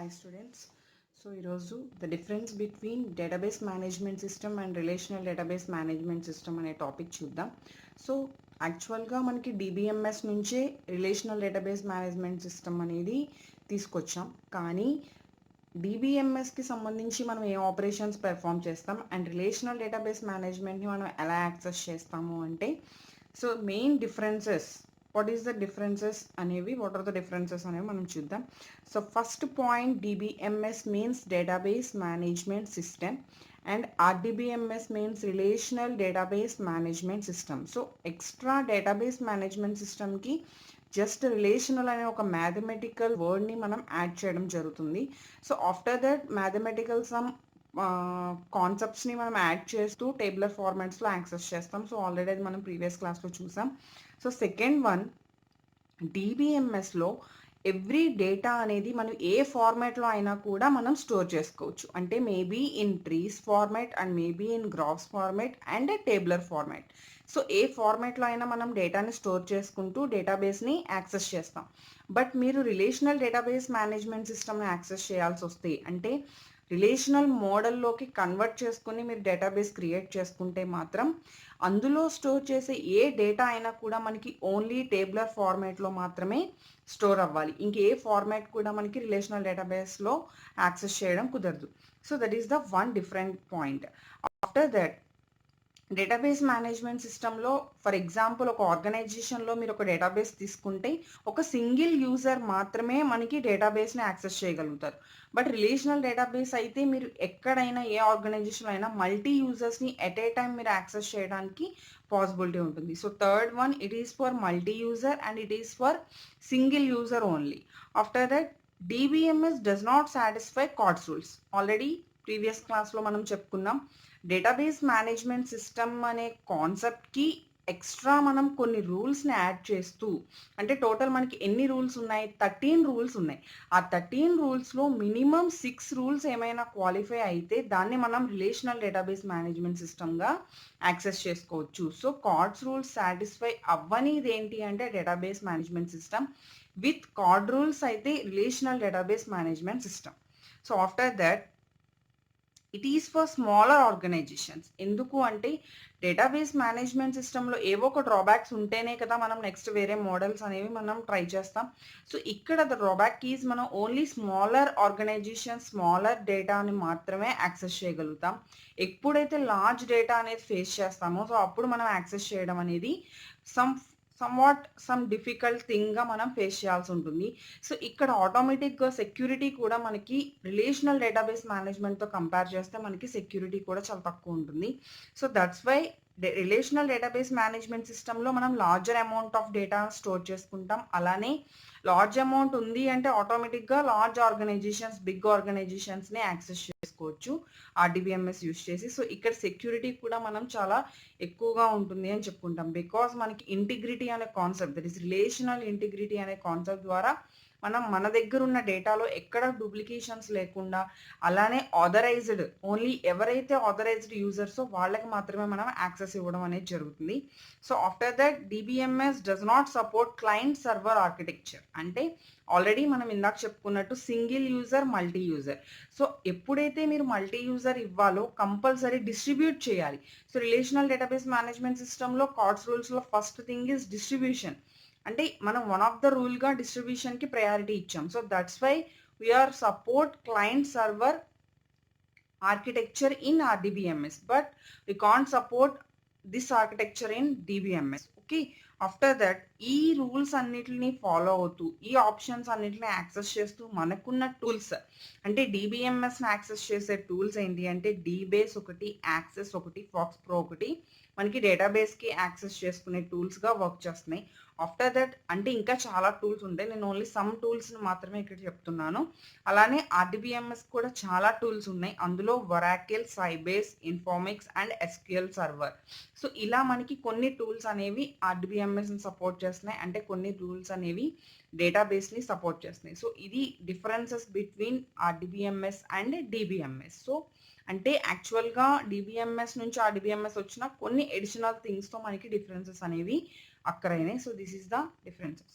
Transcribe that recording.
Hi students. So ఈరోజు the difference between database management system and relational database management system అనే topic చూద్దాం. So యాక్చువల్గా మనకి DBMS నుంచే రిలేషనల్ డేటాబేస్ మేనేజ్మెంట్ సిస్టమ్ అనేది తీసుకొచ్చాం. కానీ DBMSకి సంబంధించి మనం ఏ ఆపరేషన్స్ పెర్ఫామ్ చేస్తాం అండ్ రిలేషనల్ డేటాబేస్ మేనేజ్మెంట్ని మనం ఎలా యాక్సెస్ చేస్తాము అంటే so main differences what are the differences అనేవి మనం చూద్దాం. So first point DBMS means database management system and RDBMS means relational database management system. So extra database management సిస్టమ్కి just relational అనే ఒక మ్యాథమెటికల్ వర్డ్ని మనం యాడ్ చేయడం జరుగుతుంది. So after that mathematical some కాన్సెప్ట్స్ని మనం యాడ్ చేస్తూ టేబులర్ ఫార్మాట్స్లో యాక్సెస్ చేస్తాం. సో ఆల్రెడీ అది మనం ప్రీవియస్ క్లాస్లో చూసాం. సో సెకండ్ వన్ DBMSలో ఎవ్రీ డేటా అనేది మనం ఏ ఫార్మాట్లో అయినా కూడా మనం స్టోర్ చేసుకోవచ్చు. అంటే maybe in trees format and maybe in graphs format and tabular format. So ఏ ఫార్మాట్లో అయినా మనం డేటాని స్టోర్ చేసుకుంటూ డేటాబేస్ని యాక్సెస్ చేస్తాం. బట్ మీరు రిలేషనల్ డేటాబేస్ మేనేజ్మెంట్ సిస్టమ్ని యాక్సెస్ చేయాల్సి వస్తే అంటే రిలేషనల్ మోడల్లోకి కన్వర్ట్ చేసుకుని మీరు డేటాబేస్ క్రియేట్ చేసుకుంటే మాత్రం అందులో స్టోర్ చేసే ఏ డేటా అయినా కూడా మనకి ఓన్లీ టేబులర్ ఫార్మాట్లో మాత్రమే స్టోర్ అవ్వాలి. ఇంకే ఫార్మాట్ కూడా మనకి రిలేషనల్ డేటాబేస్లో యాక్సెస్ చేయడం కుదరదు. So that is the one different point. After that database management సిస్టంలో ఫర్ ఎగ్జాంపుల్ ఒక ఆర్గనైజేషన్లో మీరు ఒక డేటాబేస్ తీసుకుంటే ఒక సింగిల్ యూజర్ మాత్రమే మనకి డేటాబేస్ని యాక్సెస్ చేయగలుగుతారు. బట్ రిలేషనల్ డేటాబేస్ అయితే మీరు ఎక్కడైనా ఏ ఆర్గనైజేషన్ అయినా మల్టీ యూజర్స్ని ఎట్ ఏ టైం మీరు యాక్సెస్ చేయడానికి పాసిబిలిటీ ఉంటుంది. So third one it is for multi user and it is for single user only. After that DBMS does not satisfy cards rules. Already previous క్లాస్లో మనం చెప్పుకున్నాం. Database management system అనే కాన్సెప్ట్కి extra మనం కొన్ని రూల్స్ని add చేస్తూ అంటే టోటల్ మనకి ఎన్ని రూల్స్ ఉన్నాయి 13 రూల్స్ ఉన్నాయి. ఆ 13 రూల్స్లో మినిమం 6 రూల్స్ ఏమైనా క్వాలిఫై అయితే దాన్ని మనం రిలేషనల్ డేటాబేస్ మేనేజ్మెంట్ సిస్టమ్గా యాక్సెస్ చేసుకోవచ్చు. సో కార్డ్స్ రూల్స్ సాటిస్ఫై అవ్వనిది ఏంటి అంటే database management system. With Codd rules అయితే relational database management system. So after that it is for smaller organisations. ఎందుకు అంటే డేటాబేస్ మేనేజ్మెంట్ సిస్టంలో ఏవో ఒక డ్రాబ్యాక్స్ ఉంటేనే కదా మనం నెక్స్ట్ వేరే మోడల్స్ అనేవి మనం ట్రై చేస్తాం. సో ఇక్కడ ద డ్రాబ్యాక్ ఈజ్ మనం ఓన్లీ స్మాలర్ ఆర్గనైజేషన్ స్మాలర్ డేటాని మాత్రమే యాక్సెస్ చేయగలుగుతాం. ఎప్పుడైతే లార్జ్ డేటా అనేది ఫేస్ చేస్తామో సో అప్పుడు మనం యాక్సెస్ చేయడం అనేది సమ్ డిఫికల్ట్ థింగ్గా మనం ఫేస్ చేయాల్సి ఉంటుంది. సో ఇక్కడ ఆటోమేటిక్గా సెక్యూరిటీ కూడా మనకి రిలేషనల్ డేటాబేస్ మేనేజ్మెంట్తో కంపేర్ చేస్తే మనకి సెక్యూరిటీ కూడా చాలా తక్కువ ఉంటుంది. So that's why relational database management సిస్టంలో మనం larger amount of data store చేసుకుంటాం. అలానే లార్జ్ అమౌంట్ ఉంది అంటే ఆటోమేటిక్గా లార్జ్ ఆర్గనైజేషన్స్ బిగ్ ఆర్గనైజేషన్స్ని యాక్సెస్ చేసుకోవచ్చు RDBMS యూస్ చేసి. సో ఇక్కడ సెక్యూరిటీ కూడా మనం చాలా ఎక్కువగా ఉంటుంది అని చెప్పుకుంటాం. బికాస్ మనకి ఇంటిగ్రిటీ అనే concept that is relational integrity అనే కాన్సెప్ట్ ద్వారా మనం మన దగ్గర ఉన్న డేటాలో ఎక్కడ డూప్లికేషన్స్ లేకుండా అలానే ఆథరైజ్డ్ ఓన్లీ ఎవరైతే ఆథరైజ్డ్ యూజర్సో వాళ్ళకి మాత్రమే మనం యాక్సెస్ ఇవ్వడం అనేది జరుగుతుంది. So after that DBMS does not support client server architecture. అంటే ఆల్రెడీ మనం ఇందాక చెప్పుకున్నట్టు single user multi user. So ఎప్పుడైతే మీరు మల్టీ యూజర్ ఇవ్వాలో కంపల్సరీ డిస్ట్రిబ్యూట్ చేయాలి. సో రిలేషనల్ డేటాబేస్ మేనేజ్మెంట్ సిస్టంలో కార్డ్స్ రూల్స్లో ఫస్ట్ థింగ్ ఈజ్ డిస్ట్రిబ్యూషన్. అంటే మనం వన్ ఆఫ్ ద రూల్గా డిస్ట్రిబ్యూషన్కి ప్రయారిటీ ఇచ్చాం. So that's why we are support client server architecture in RDBMS but we can't support this architecture in DBMS. Okay, after that ఈ rules అన్నిటిని follow అవుతూ ఈ options అన్నిటిని యాక్సెస్ చేస్తూ మనకున్న టూల్స్ అంటే DBMSని యాక్సెస్ చేసే టూల్స్ ఏంటి అంటే DBase ఒకటి, యాక్సెస్ ఒకటి, ఫాక్స్ ప్రో ఒకటి మనకి డేటాబేస్కి యాక్సెస్ చేసుకునే టూల్స్గా వర్క్ చేస్తున్నాయి. ఆఫ్టర్ దట్ అంటే ఇంకా చాలా టూల్స్ ఉంటాయి. నేను ఓన్లీ సమ్ టూల్స్ని మాత్రమే ఇక్కడ చెప్తున్నాను. అలానే RDBMS కూడా చాలా టూల్స్ ఉన్నాయి. అందులో Oracle, Sybase, Informix and SQL server. So ఇలా మనకి కొన్ని టూల్స్ అనేవి RDBMSని సపోర్ట్ చేస్తున్నాయి. అంటే కొన్ని టూల్స్ అనేవి డేటాబేస్ని సపోర్ట్ చేస్తున్నాయి. సో ఇది differences between RDBMS and DBMS. So అంటే యాక్చువల్గా DBMS నుంచి RDBMS వచ్చిన కొన్ని ఎడిషనల్ థింగ్స్తో మనకి డిఫరెన్సెస్ అనేవి అక్కరైనాయి. So this is the differences.